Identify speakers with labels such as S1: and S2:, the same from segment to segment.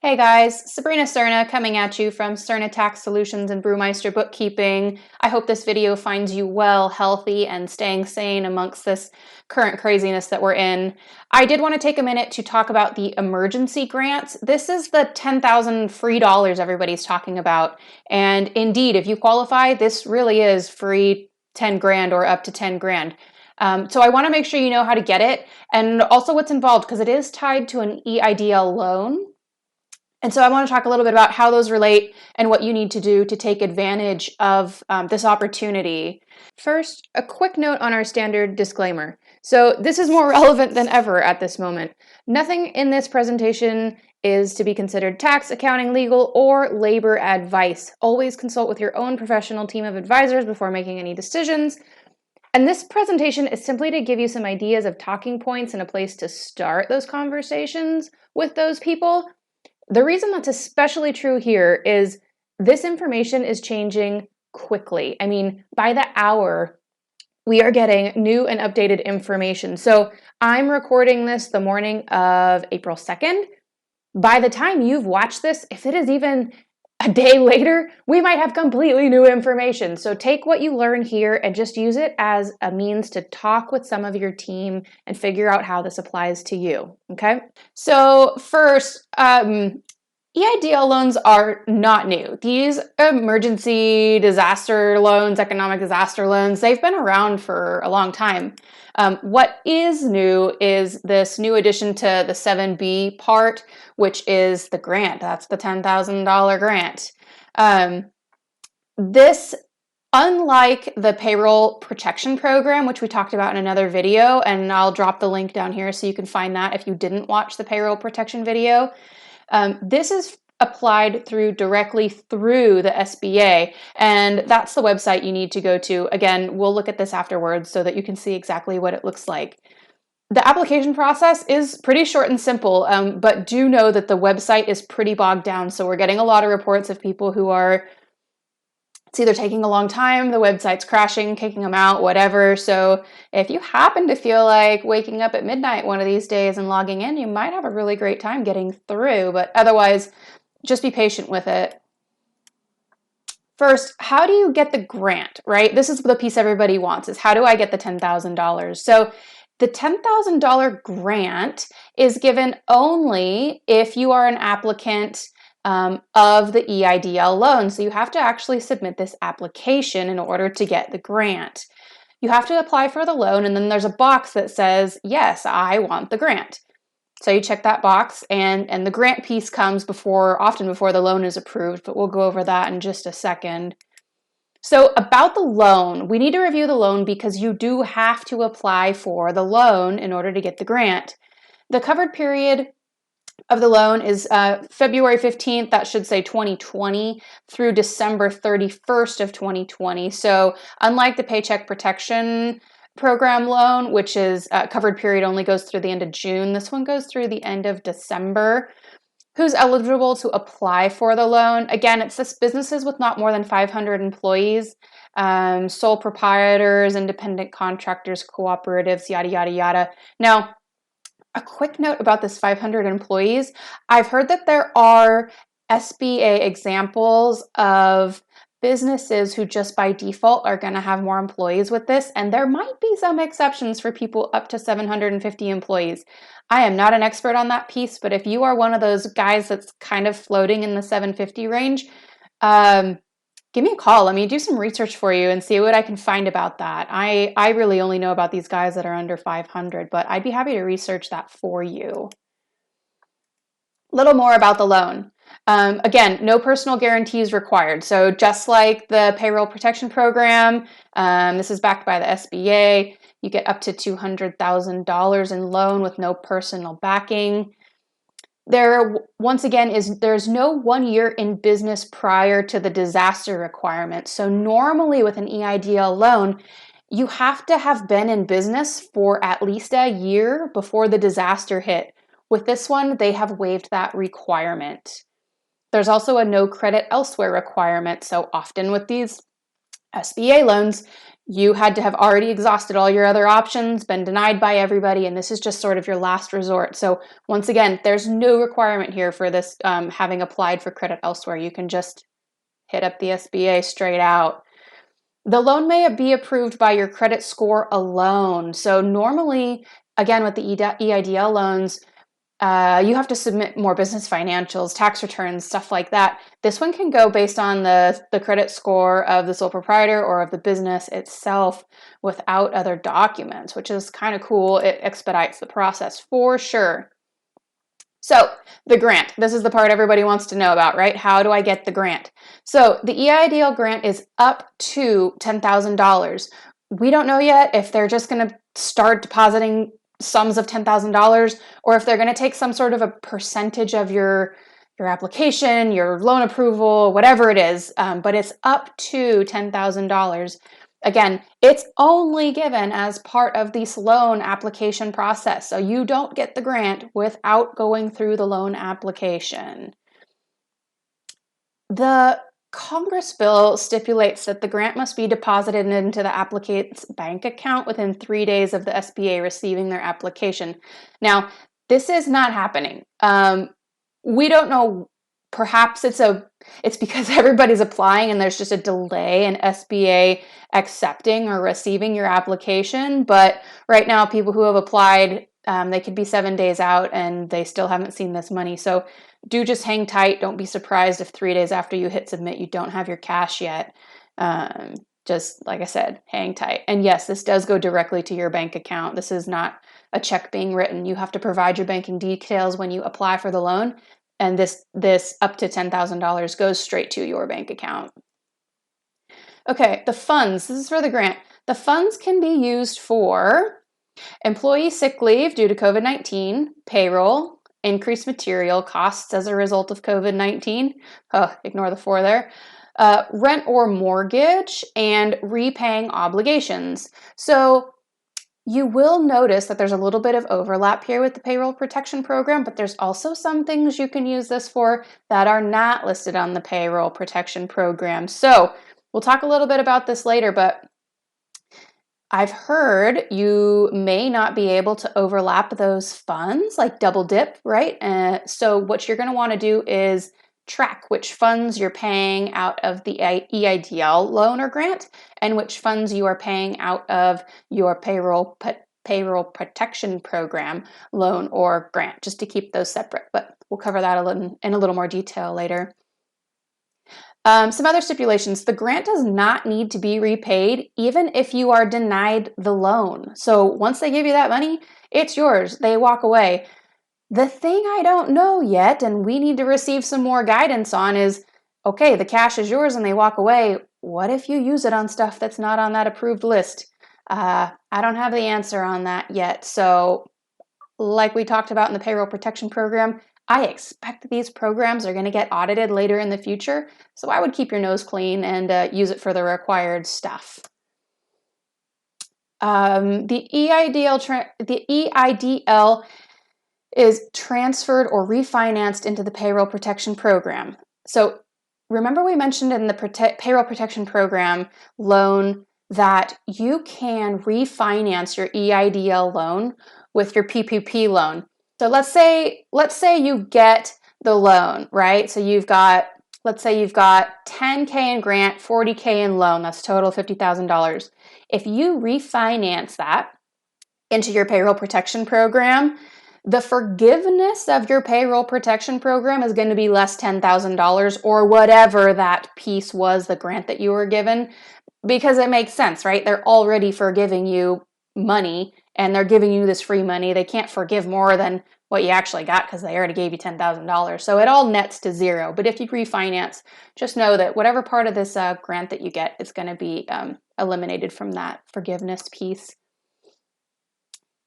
S1: Hey guys, Sabrina Cerna coming at you from Cerna Tax Solutions and Brewmeister Bookkeeping. I hope this video finds you well, healthy, and staying sane amongst this current craziness that we're in. I did want to take a minute to talk about the emergency grants. This is the $10,000 free dollars everybody's talking about. And indeed, if you qualify, this really is free 10 grand or up to 10 grand. So I want to make sure you know how to get it and also what's involved because it is tied to an EIDL loan. And so I want to talk a little bit about how those relate and what you need to do to take advantage of this opportunity. First, a quick note on our standard disclaimer. So this is more relevant than ever at this moment. Nothing in this presentation is to be considered tax, accounting, legal, or labor advice. Always consult with your own professional team of advisors before making any decisions. And this presentation is simply to give you some ideas of talking points and a place to start those conversations with those people. The reason that's especially true here is this information is changing quickly. I mean, by the hour, we are getting new and updated information. So I'm recording this the morning of April 2nd. By the time you've watched this, if it is even a day later, we might have completely new information. So take what you learn here and just use it as a means to talk with some of your team and figure out how this applies to you, okay? So first, EIDL loans are not new. These emergency disaster loans, economic disaster loans, they've been around for a long time. What is new is this new addition to the 7B part, which is the grant. That's the $10,000 grant. This, unlike the payroll protection program, which we talked about in another video, and I'll drop the link down here so you can find that if you didn't watch the payroll protection video, this is applied directly through the SBA, and that's the website you need to go to. Again, we'll look at this afterwards so that you can see exactly what it looks like. The application process is pretty short and simple, but do know that the website is pretty bogged down, so we're getting a lot of reports of people who are it's either taking a long time, the website's crashing, kicking them out, whatever. So if you happen to feel like waking up at midnight one of these days and logging in, you might have a really great time getting through, but otherwise, just be patient with it. First, how do you get the grant, right? This is the piece everybody wants, is how do I get the $10,000? So the $10,000 grant is given only if you are an applicant of the EIDL loan. So you have to actually submit this application in order to get the grant. You have to apply for the loan, and then there's a box that says, yes, I want the grant. So you check that box, and the grant piece comes often before the loan is approved, but we'll go over that in just a second. So about the loan, we need to review the loan because you do have to apply for the loan in order to get the grant. The covered period of the loan is February 15th, that should say 2020, through December 31st of 2020. So unlike the Paycheck Protection Program loan, which is covered period only goes through the end of June, this one goes through the end of December. Who's eligible to apply for the loan? Again, it's this businesses with not more than 500 employees, sole proprietors, independent contractors, cooperatives, yada, yada, yada. Now, a quick note about this 500 employees. I've heard that there are SBA examples of businesses who just by default are going to have more employees with this, and there might be some exceptions for people up to 750 employees. I am not an expert on that piece, but if you are one of those guys that's kind of floating in the 750 range, give me a call. Let me do some research for you and see what I can find about that. I really only know about these guys that are under 500, but I'd be happy to research that for you. A little more about the loan. Again, no personal guarantees required. So just like the payroll protection program, this is backed by the SBA. You get up to $200,000 in loan with no personal backing. Once again, there's no 1 year in business prior to the disaster requirement. So normally with an EIDL loan, you have to have been in business for at least a year before the disaster hit. With this one, they have waived that requirement. There's also a no credit elsewhere requirement. So often with these SBA loans, you had to have already exhausted all your other options, been denied by everybody, and this is just sort of your last resort. So once again, there's no requirement here for this having applied for credit elsewhere. You can just hit up the SBA straight out. The loan may be approved by your credit score alone. So normally, again, with the EIDL loans, you have to submit more business financials, tax returns, stuff like that. This one can go based on the credit score of the sole proprietor or of the business itself without other documents, which is kind of cool. It expedites the process for sure. So the grant, this is the part everybody wants to know about, right? How do I get the grant? So the EIDL grant is up to $10,000. We don't know yet if they're just going to start depositing sums of $10,000 or if they're going to take some sort of a percentage of your application, your loan approval, whatever it is, but it's up to $10,000. Again, it's only given as part of this loan application process. So you don't get the grant without going through the loan application. The Congress bill stipulates that the grant must be deposited into the applicant's bank account within 3 days of the SBA receiving their application. Now, this is not happening. We don't know. Perhaps it's because everybody's applying and there's just a delay in SBA accepting or receiving your application. But right now, people who have applied, they could be 7 days out and they still haven't seen this money. So do just hang tight. Don't be surprised if 3 days after you hit submit, you don't have your cash yet. Just like I said, hang tight. And yes, this does go directly to your bank account. This is not a check being written. You have to provide your banking details when you apply for the loan. And this up to $10,000 goes straight to your bank account. Okay, the funds. This is for the grant. The funds can be used for employee sick leave due to COVID-19, payroll, increased material costs as a result of COVID-19. Oh, ignore the 4 there. Rent or mortgage, and repaying obligations. So you will notice that there's a little bit of overlap here with the payroll protection program, but there's also some things you can use this for that are not listed on the payroll protection program. So we'll talk a little bit about this later, but I've heard you may not be able to overlap those funds, like double dip, right? So what you're going to want to do is track which funds you're paying out of the EIDL loan or grant and which funds you are paying out of your payroll protection program loan or grant, just to keep those separate. But we'll cover that in a little more detail later. Some other stipulations. The grant does not need to be repaid even if you are denied the loan. So once they give you that money, it's yours. They walk away. The thing I don't know yet, and we need to receive some more guidance on, is, okay, the cash is yours and they walk away. What if you use it on stuff that's not on that approved list? I don't have the answer on that yet. So like we talked about in the payroll protection program, I expect these programs are going to get audited later in the future. So I would keep your nose clean and use it for the required stuff. The EIDL is transferred or refinanced into the payroll protection program. So remember we mentioned in the payroll protection program loan that you can refinance your EIDL loan with your PPP loan. So let's say you get the loan, right? So let's say you've got $10K in grant, $40K in loan, that's total $50,000. If you refinance that into your payroll protection program, the forgiveness of your payroll protection program is going to be less $10,000 or whatever that piece was, the grant that you were given, because it makes sense, right? They're already forgiving you money and they're giving you this free money. They can't forgive more than what you actually got because they already gave you $10,000. So it all nets to zero. But if you refinance, just know that whatever part of this grant that you get is going to be eliminated from that forgiveness piece.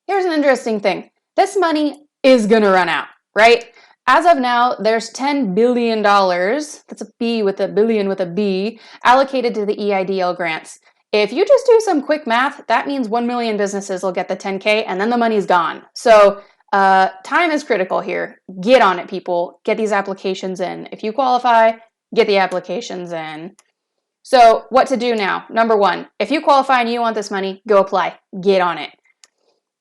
S1: Here's an interesting thing. This money is going to run out, right? As of now, there's $10 billion, that's a B with a billion with a B, allocated to the EIDL grants. If you just do some quick math, that means 1 million businesses will get the 10K and then the money's gone. So time is critical here. Get on it, people. Get these applications in. If you qualify, get the applications in. So what to do now? Number one, if you qualify and you want this money, go apply. Get on it.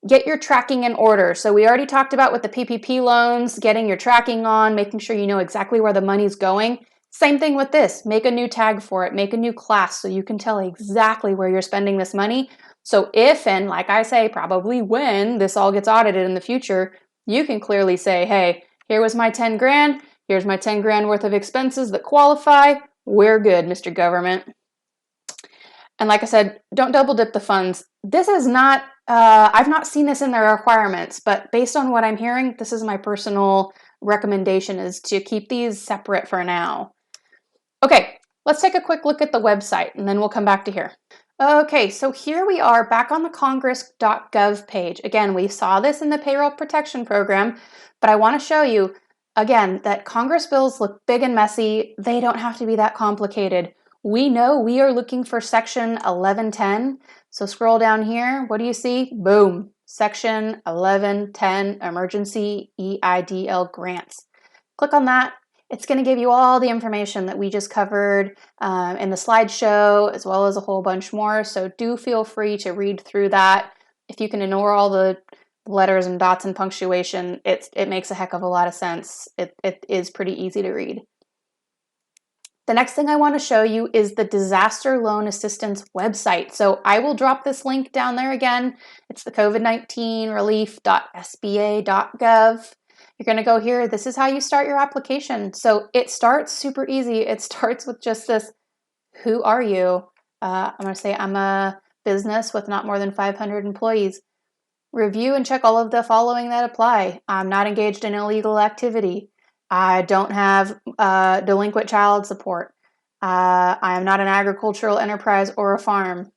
S1: Get your tracking in order. So we already talked about with the PPP loans, getting your tracking on, making sure you know exactly where the money's going. Same thing with this. Make a new tag for it. Make a new class so you can tell exactly where you're spending this money. So if, and like I say, probably when this all gets audited in the future, you can clearly say, hey, here was my 10 grand. Here's my 10 grand worth of expenses that qualify. We're good, Mr. Government. And like I said, don't double dip the funds. This is not, I've not seen this in their requirements, but based on what I'm hearing, this is my personal recommendation, is to keep these separate for now. Okay, let's take a quick look at the website and then we'll come back to here. Okay, so here we are back on the congress.gov page. Again, we saw this in the payroll protection program, but I want to show you again that Congress bills look big and messy. They don't have to be that complicated. We know we are looking for section 1110. So scroll down here. What do you see? Boom. Section 1110 emergency EIDL grants. Click on that. It's going to give you all the information that we just covered in the slideshow, as well as a whole bunch more. So do feel free to read through that. If you can ignore all the letters and dots and punctuation, it makes a heck of a lot of sense. It is pretty easy to read. The next thing I want to show you is the Disaster Loan Assistance website. So I will drop this link down there again. It's the COVID-19 relief.sba.gov. You're going to go here. This is how you start your application. So it starts super easy. It starts with just this, who are you? I'm going to say I'm a business with not more than 500 employees. Review and check all of the following that apply. I'm not engaged in illegal activity. I don't have delinquent child support. I am not an agricultural enterprise or a farm.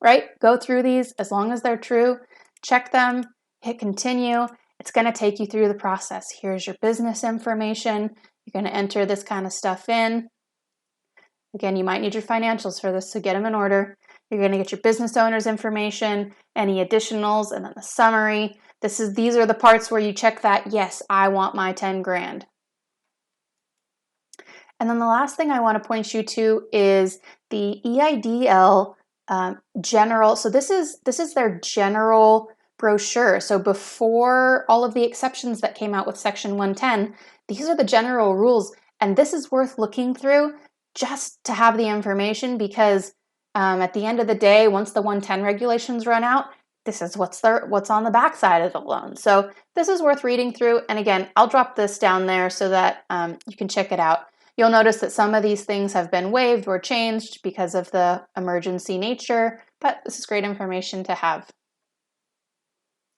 S1: Right? Go through these as long as they're true. Check them. Hit continue. It's going to take you through the process. Here's your business information. You're going to enter this kind of stuff in. Again, you might need your financials for this, so get them in order. You're going to get your business owner's information, any additionals, and then the summary. These are the parts where you check that, yes, I want my 10 grand. And then the last thing I want to point you to is the EIDL general. So this is their general brochure. So before all of the exceptions that came out with Section 110, these are the general rules. And this is worth looking through just to have the information, because at the end of the day, once the 110 regulations run out, this is what's on the backside of the loan. So this is worth reading through. And again, I'll drop this down there so that you can check it out. You'll notice that some of these things have been waived or changed because of the emergency nature, but this is great information to have.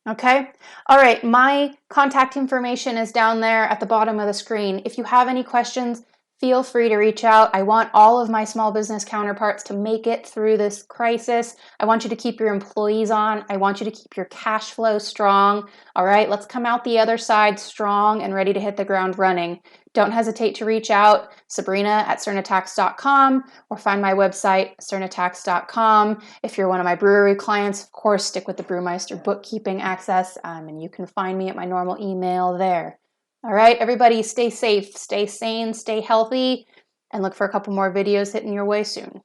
S1: Okay, all right, my contact information is down there at the bottom of the screen. If you have any questions, feel free to reach out. I want all of my small business counterparts to make it through this crisis. I want you to keep your employees on. I want you to keep your cash flow strong. All right, let's come out the other side strong and ready to hit the ground running. Don't hesitate to reach out, Sabrina@cernatax.com, or find my website, cernatax.com. If you're one of my brewery clients, of course, stick with the Brewmeister bookkeeping access, and you can find me at my normal email there. All right, everybody, stay safe, stay sane, stay healthy, and look for a couple more videos hitting your way soon.